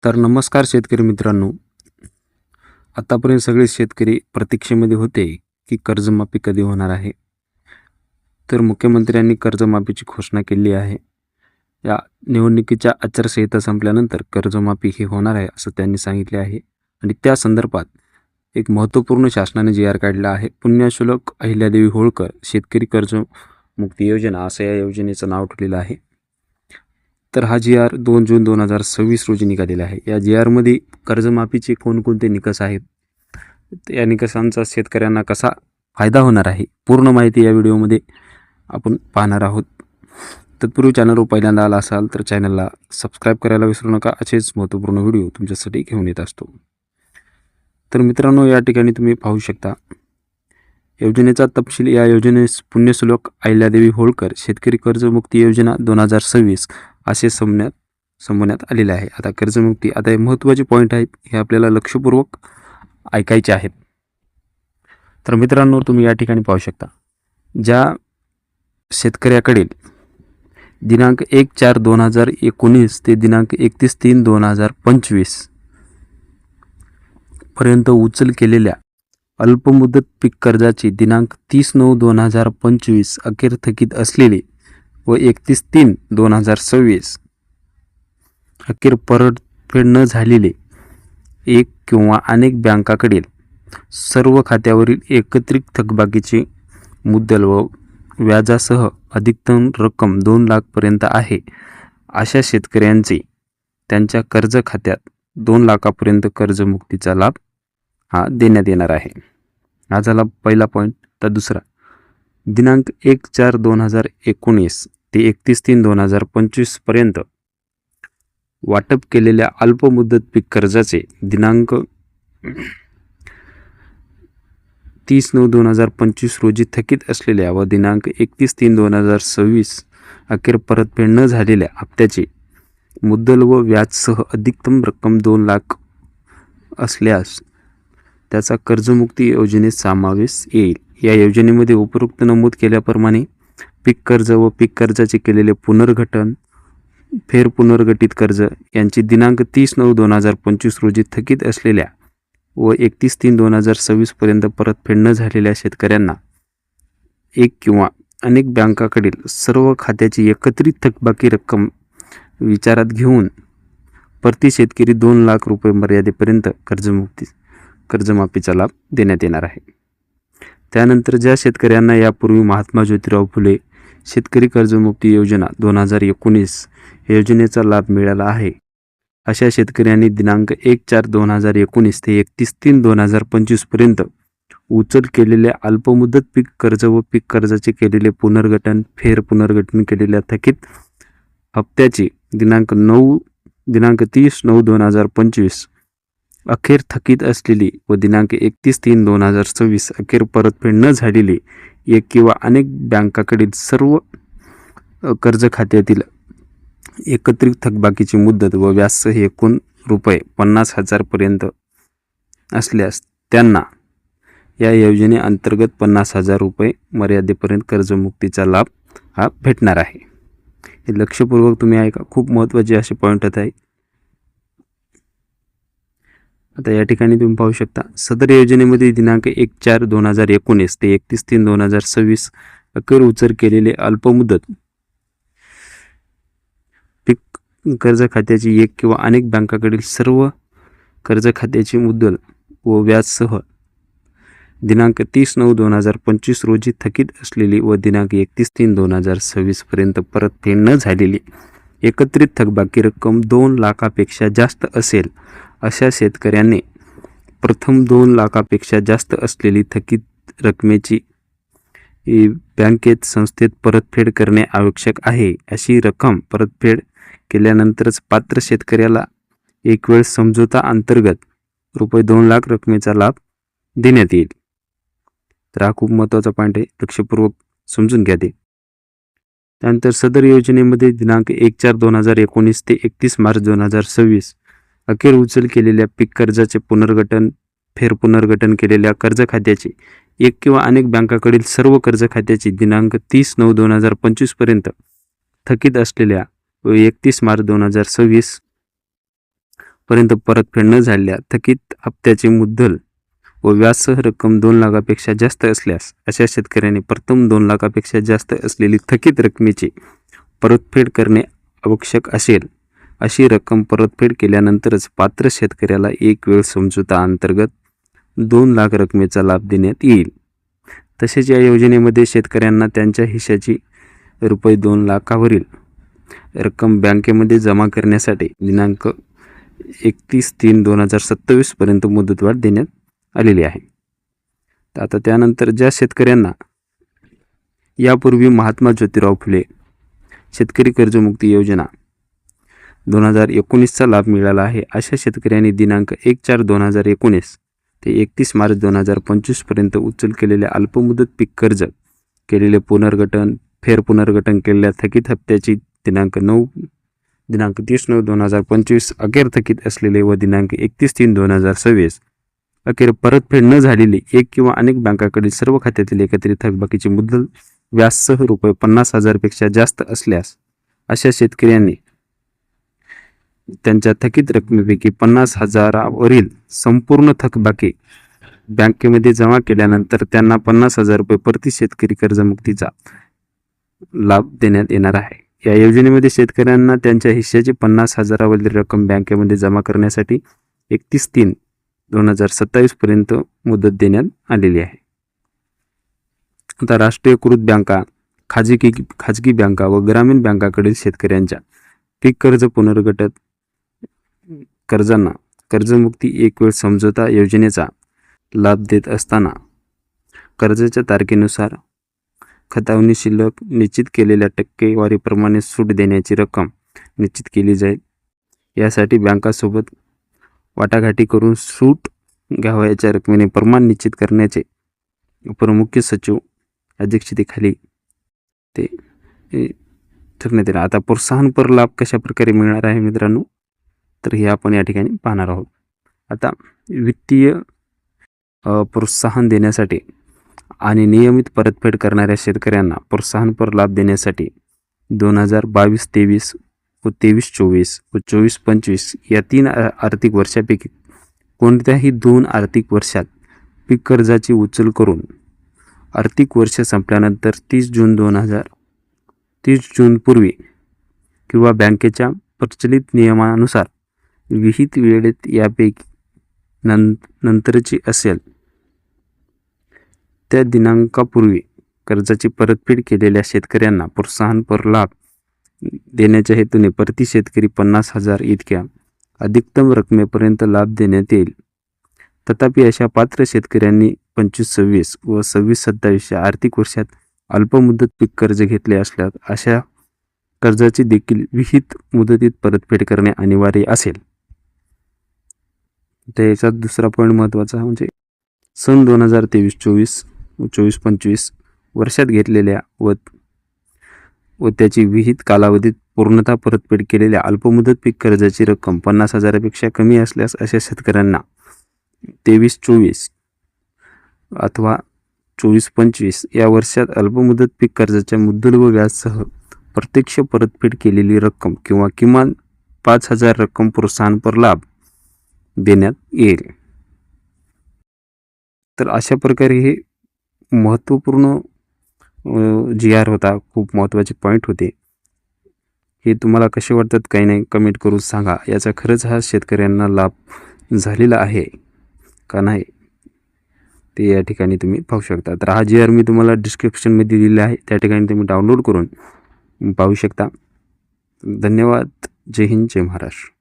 तर नमस्कार शेतकरी मित्रांनो. आतापर्यंत सगळे शेतकरी प्रतीक्षेमध्ये होते की कर्जमाफी कधी होणार आहे. तर मुख्यमंत्र्यांनी कर्जमाफीची घोषणा केली आहे. या निवडणुकीच्या आचारसंहिता संपल्यानंतर कर्जमाफी ही होणार आहे असं त्यांनी सांगितले आहे. आणि त्या संदर्भात एक महत्त्वपूर्ण शासनाने जी.आर. काढला आहे. पुण्यश्लोक अहिल्यादेवी होळकर शेतकरी कर्जमुक्ती योजना असं या योजनेचं नाव ठेवलेलं आहे. तर हा जी.आर. 2 जून 2026 रोजी निघालेला आहे. या जी.आरमध्ये कर्जमाफीचे कोणकोणते निकष आहेत, या निकषांचा शेतकऱ्यांना कसा फायदा होणार आहे, पूर्ण माहिती या व्हिडिओमध्ये आपण पाहणार आहोत. तत्पूर्वी चॅनलवर पहिल्यांदा आला असाल तर चॅनलला सबस्क्राईब करायला विसरू नका. असेच महत्त्वपूर्ण व्हिडिओ तुमच्यासाठी घेऊन येत असतो. तर मित्रांनो, या ठिकाणी तुम्ही पाहू शकता योजनेचा तपशील. या योजनेस पुण्यश्लोक अहिल्यादेवी होळकर शेतकरी कर्जमुक्ती योजना 2026 असे संबोधण्यात आलेले आहे. आता कर्जमुक्ती, आता हे महत्त्वाचे पॉईंट आहेत, हे आपल्याला लक्षपूर्वक ऐकायचे आहेत. तर मित्रांनो, तुम्ही या ठिकाणी पाहू शकता, ज्या शेतकऱ्याकडे दिनांक 1/4/2019 ते दिनांक 31/3/2025 पर्यंत उचल केलेल्या अल्पमुदत पीक कर्जाची दिनांक 30/9/2025 अखेर थकीत असलेली व 31/3/2026 अखेर परतफेड न झालेले एक किंवा अनेक बँकाकडील सर्व खात्यावरील एकत्रित थकबाकीची मुद्दल व व्याजासह अधिकतम रक्कम 2 लाखपर्यंत आहे अशा शेतकऱ्यांचे त्यांच्या कर्ज खात्यात 2 लाखापर्यंत कर्जमुक्तीचा लाभ हा देण्यात येणार आहे. हा झाला पहिला पॉईंट. तर दुसरा, दिनांक 1/4/2019 ते 31/3/2025 पर्यंत वाटप केलेल्या अल्पमुदत पीक कर्जाचे दिनांक 30/9/2025 रोजी थकीत असलेल्या व दिनांक 31/3/2026 अखेर परतफेड न झालेल्या हप्त्याचे मुद्दल व व्याजसह अधिकतम रक्कम 2 लाख असल्यास त्याचा कर्जमुक्ती योजनेत समावेश येईल. या योजनेमध्ये उपरोक्त नमूद केल्याप्रमाणे पीक कर्ज व पीक कर्जाचे केलेले पुनर्गठन, फेरपुनर्गठित कर्ज यांची दिनांक 30/9/2025 रोजी थकीत असलेल्या व 31/3/2026 पर्यंत परतफेड न झालेल्या शेतकऱ्यांना एक किंवा अनेक बँकाकडील सर्व खात्याची एकत्रित थकबाकी रक्कम विचारात घेऊन प्रति शेतकरी 2 लाख रुपये मर्यादेपर्यंत कर्जमाफीचा लाभ देण्यात येणार आहे. त्यानंतर ज्या शेतकऱ्यांना यापूर्वी महात्मा ज्योतिराव फुले शेतकरी कर्जमुक्ती योजना 2019 योजनेचा लाभ मिळाला आहे, अशा शेतकऱ्यांनी दिनांक 1/4/2019 ते 31/3/2025 पर्यंत उचल केलेल्या अल्पमुदत पीक कर्ज व पीक कर्जाचे केलेले पुनर्गठन, फेरपुनर्गठन केलेल्या थकीत हप्त्याची दिनांक 30/9/2025 अखेर थकीत असलेली व दिनांक 31/3/2026 अखेर परतफेड न झालेली एक किंवा अनेक बँकाकडील सर्व कर्ज खात्यातील एकत्रित थकबाकीची मुदत व व्याजसह एकूण ₹50,000 पर्यंत असल्यास त्यांना या योजनेअंतर्गत ₹50,000 मर्यादेपर्यंत कर्जमुक्तीचा लाभ हा भेटणार आहे. हे लक्षपूर्वक तुम्ही ऐका, खूप महत्त्वाचे असे पॉईंट आहे. आता या ठिकाणी तुम्ही पाहू शकता, सदर योजनेमध्ये दिनांक 1/4/2019 ते 31/3/2026 अखेर उचल केलेले अल्पमुदत पीक कर्ज खात्याची एक किंवा अनेक बँकाकडील सर्व कर्ज खात्याची मुद्दल व व्याजसह दिनांक 30/9/2025 रोजी थकीत असलेली व दिनांक 31/3/2026 पर्यंत परतफेड न झालेली एकत्रित थकबाकी रक्कम 2 लाखापेक्षा जास्त असेल अशा शेतकऱ्यांनी प्रथम 2 लाखापेक्षा जास्त असलेली थकीत रकमेची बँकेत संस्थेत परतफेड करणे आवश्यक आहे. अशी रक्कम परतफेड केल्यानंतरच पात्र शेतकऱ्याला एक वेळ समझोता अंतर्गत ₹2 लाख रकमेचा लाभ देण्यात येईल. तर हा खूप महत्त्वाचा पॉईंट आहे, लक्षपूर्वक समजून घ्या ते. त्यानंतर सदर योजनेमध्ये दिनांक 1/4/2019 ते 31 मार्च 2026 अखेर उचल केलेल्या पीक कर्जाचे पुनर्गठन, फेरपुनर्गठन केलेल्या कर्ज खात्याचे एक किंवा अनेक बँकाकडील सर्व कर्ज खात्याची दिनांक 30/9/2025 पर्यंत थकीत असलेल्या व 31 मार्च 2026 पर्यंत परतफेड न झालेल्या थकीत हप्त्याची मुद्दल व व्याजसह रक्कम 2 लाखापेक्षा जास्त असल्यास अशा शेतकऱ्यांनी प्रथम 2 लाखापेक्षा जास्त असलेली थकीत रकमेची परतफेड करणे आवश्यक असेल. अशी रक्कम परतफेड केल्यानंतरच पात्र शेतकऱ्याला एक वेळ समझोता अंतर्गत 2 लाख रकमेचा लाभ देण्यात येईल. तसेच या योजनेमध्ये शेतकऱ्यांना त्यांच्या हिश्श्याची ₹2 लाखावरील रक्कम बँकेमध्ये जमा करण्यासाठी दिनांक 31/3/2027 पर्यंत मुदतवाढ देण्यात आलेली आहे. तर आता त्यानंतर ज्या शेतकऱ्यांना यापूर्वी महात्मा ज्योतिराव फुले शेतकरी कर्जमुक्ती योजना 2019चा लाभ मिळाला आहे, अशा शेतकऱ्यांनी दिनांक 1/4/2019 ते 31 मार्च 2025 पर्यंत उचल केलेल्या अल्पमुदत पीक कर्ज, केलेले पुनर्गठन, फेरपुनर्गठन केलेल्या थकीत हप्त्याची दिनांक 30/9/2025 अखेर थकीत असलेले व दिनांक 31/3/2026 अखेर परतफेड न झालेली एक किंवा अनेक बँकाकडील सर्व खात्यातील एकत्रित थकबाकीची मुद्दल व्याजसह ₹50,000 पेक्षा जास्त असल्यास अशा शेतकऱ्यांनी त्यांच्या थकीत रकमेपैकी 50,000 वरील संपूर्ण थकबाकी बँकेमध्ये जमा केल्यानंतर त्यांना ₹50,000 प्रति शेतकरी कर्जमुक्तीचा लाभ देण्यात येणार आहे. या योजनेमध्ये शेतकऱ्यांना त्यांच्या हिश्श्याची 50,000 वरील रक्कम बँकेमध्ये जमा करण्यासाठी 31/3/2027 पर्यंत मुदत देण्यात आलेली आहे. आता राष्ट्रीयकृत बँका, खाजगी बँका व ग्रामीण बँकाकडील शेतकऱ्यांच्या पीक कर्ज पुनर्गठन कर्जांना कर्जमुक्ती एक वेळ समझोता योजनेचा लाभ देत असताना कर्जाच्या तारखेनुसार खतावणी शिल्लक निश्चित केलेल्या टक्केवारीप्रमाणे सूट देण्याची रक्कम निश्चित केली जाईल. यासाठी बँकासोबत वाटाघाटी करून सूट घ्यावयाच्या रकमेने प्रमाण निश्चित करण्याचे अपर मुख्य सचिव अध्यक्षतेखाली ते ठरण्यात येईल. आता प्रोत्साहनपर लाभ कशा प्रकारे मिळणार आहे मित्रांनो, तर हे आपण या ठिकाणी पाहणार आहोत. आता वित्तीय प्रोत्साहन देण्यासाठी आणि नियमित परतफेड करणाऱ्या शेतकऱ्यांना प्रोत्साहनपर लाभ देण्यासाठी 2022-23 व 23-24 व 24-25 या 3 आर्थिक वर्षापैकी कोणत्याही 2 आर्थिक वर्षात पीक कर्जाची उचल करून आर्थिक वर्ष संपल्यानंतर 30 जून पूर्वी किंवा बँकेच्या प्रचलित नियमानुसार विहित वेळेत यापैकी नंतरची असेल त्या दिनांकापूर्वी कर्जाची परतफेड केलेल्या शेतकऱ्यांना प्रोत्साहनपर लाभ देण्याच्या हेतूने प्रति शेतकरी 50,000 इतक्या अधिकतम रकमेपर्यंत लाभ देण्यात येईल. तथापि अशा पात्र शेतकऱ्यांनी 25-26 व 26-27 या आर्थिक वर्षात अल्पमुदत पीक कर्ज घेतले असल्यास अशा कर्जाची देखील विहित मुदतीत परतफेड करणे अनिवार्य असेल. तर याचा दुसरा पॉईंट महत्त्वाचा म्हणजे सन 2023-24 व 24-25 वर्षात घेतलेल्या व त्याची विहित कालावधीत पूर्णतः परतफेड केलेल्या अल्पमुदत पीक कर्जाची रक्कम 50,000 पेक्षा कमी असल्यास अशा शेतकऱ्यांना 23-24 अथवा 24-25 या वर्षात अल्पमुदत पीक कर्जाच्या मुद्दल व व्याजसह प्रत्यक्ष परतफेड केलेली रक्कम किंवा किमान 5,000 रक्कम प्रोत्साहनपर लाभ देण्यात येईल. तर अशा प्रकारे हे महत्त्वपूर्ण GR होता, खूप महत्त्वाचे पॉईंट होते. हे तुम्हाला कसे वाटतात काही नाही कमेंट करून सांगा. याचा खरंच हा शेतकऱ्यांना लाभ झालेला आहे का नाही ते या ठिकाणी तुम्ही पाहू शकता. तर हा GR मी तुम्हाला डिस्क्रिप्शनमध्ये दिलेला आहे, त्या ठिकाणी तुम्ही डाउनलोड करून पाहू शकता. धन्यवाद. जय हिंद, जय महाराष्ट्र.